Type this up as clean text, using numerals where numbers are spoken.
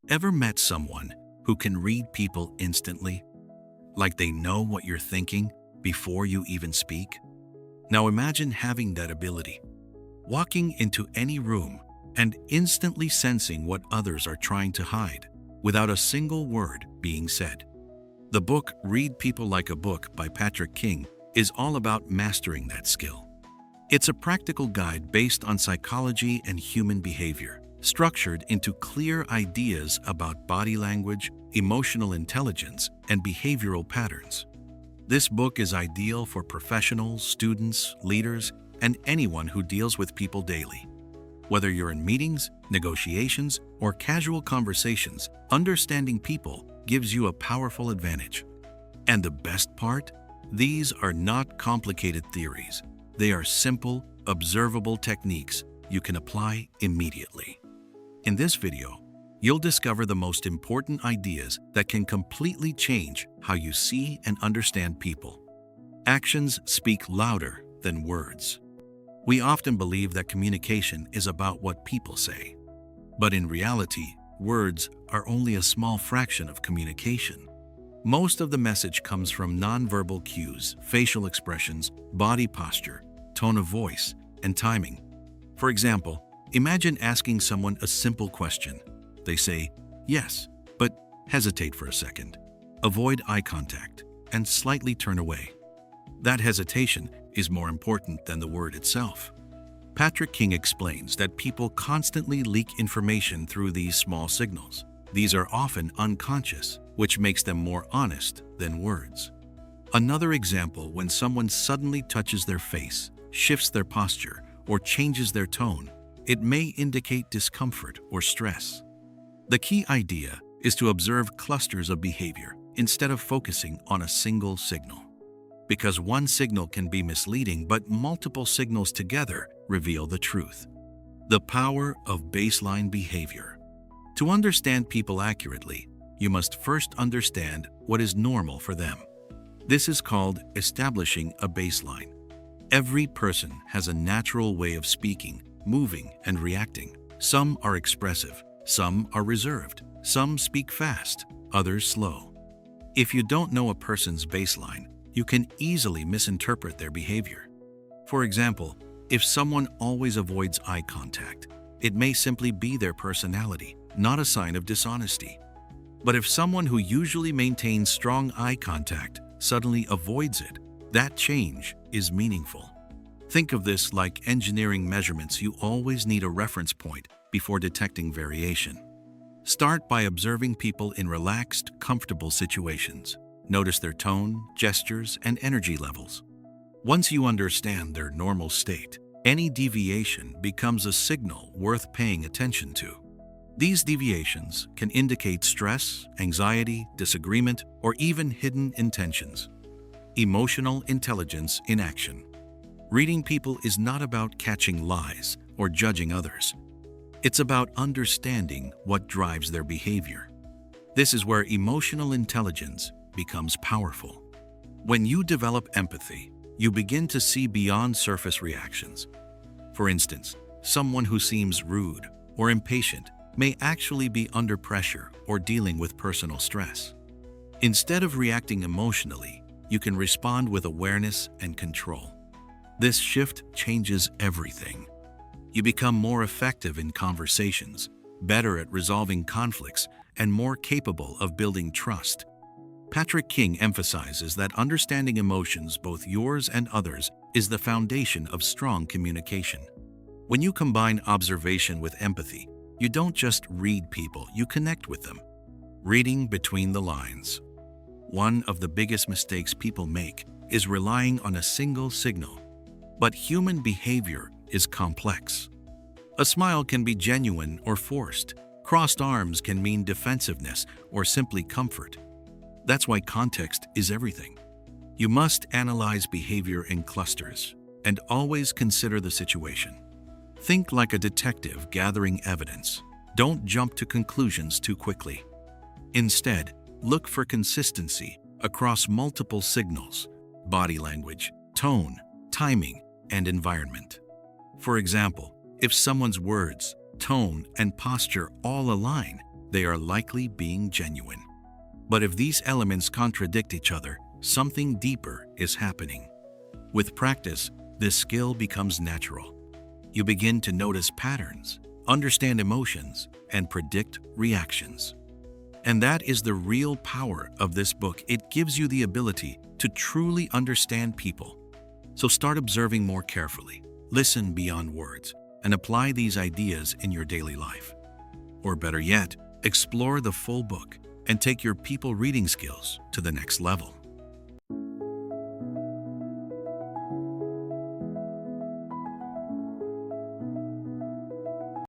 Ever met someone who can read people instantly? Like they know what you're thinking before you even speak? Now imagine having that ability. Walking into any room and instantly sensing what others are trying to hide without a single word being said. The book Read People Like a Book by Patrick King is all about mastering that skill. It's a practical guide based on psychology and human behavior, structured into clear ideas about body language, emotional intelligence, and behavioral patterns. This book is ideal for professionals, students, leaders, and anyone who deals with people daily. Whether you're in meetings, negotiations, or casual conversations, understanding people gives you a powerful advantage. And the best part? These are not complicated theories. They are simple, observable techniques you can apply immediately. In this video, you'll discover the most important ideas that can completely change how you see and understand people. Actions speak louder than words. We often believe that communication is about what people say. But in reality, words are only a small fraction of communication. Most of the message comes from nonverbal cues, facial expressions, body posture, tone of voice, and timing. For example, imagine asking someone a simple question. They say, yes, but hesitate for a second. Avoid eye contact and slightly turn away. That hesitation is more important than the word itself. Patrick King explains that people constantly leak information through these small signals. These are often unconscious, which makes them more honest than words. Another example, when someone suddenly touches their face, shifts their posture, or changes their tone, it may indicate discomfort or stress. The key idea is to observe clusters of behavior instead of focusing on a single signal. Because one signal can be misleading, but multiple signals together reveal the truth. The power of baseline behavior. To understand people accurately, you must first understand what is normal for them. This is called establishing a baseline. Every person has a natural way of speaking, moving, and reacting. Some are expressive, some are reserved, some speak fast, others slow. If you don't know a person's baseline, you can easily misinterpret their behavior. For example, if someone always avoids eye contact, it may simply be their personality, not a sign of dishonesty. But if someone who usually maintains strong eye contact suddenly avoids it, that change is meaningful. Think of this like engineering measurements. You always need a reference point before detecting variation. Start by observing people in relaxed, comfortable situations. Notice their tone, gestures, and energy levels. Once you understand their normal state, any deviation becomes a signal worth paying attention to. These deviations can indicate stress, anxiety, disagreement, or even hidden intentions. Emotional intelligence in action. Reading people is not about catching lies or judging others. It's about understanding what drives their behavior. This is where emotional intelligence becomes powerful. When you develop empathy, you begin to see beyond surface reactions. For instance, someone who seems rude or impatient may actually be under pressure or dealing with personal stress. Instead of reacting emotionally, you can respond with awareness and control. This shift changes everything. You become more effective in conversations, better at resolving conflicts, and more capable of building trust. Patrick King emphasizes that understanding emotions, both yours and others, is the foundation of strong communication. When you combine observation with empathy, you don't just read people, you connect with them. Reading between the lines. One of the biggest mistakes people make is relying on a single signal. But human behavior is complex. A smile can be genuine or forced. Crossed arms can mean defensiveness or simply comfort. That's why context is everything. You must analyze behavior in clusters and always consider the situation. Think like a detective gathering evidence. Don't jump to conclusions too quickly. Instead, look for consistency across multiple signals: body language, tone, timing, and environment. For example, if someone's words, tone, and posture all align, they are likely being genuine. But if these elements contradict each other, something deeper is happening. With practice, this skill becomes natural. You begin to notice patterns, understand emotions, and predict reactions. And that is the real power of this book. It gives you the ability to truly understand people. So start observing more carefully, listen beyond words, and apply these ideas in your daily life. Or better yet, explore the full book and take your people reading skills to the next level.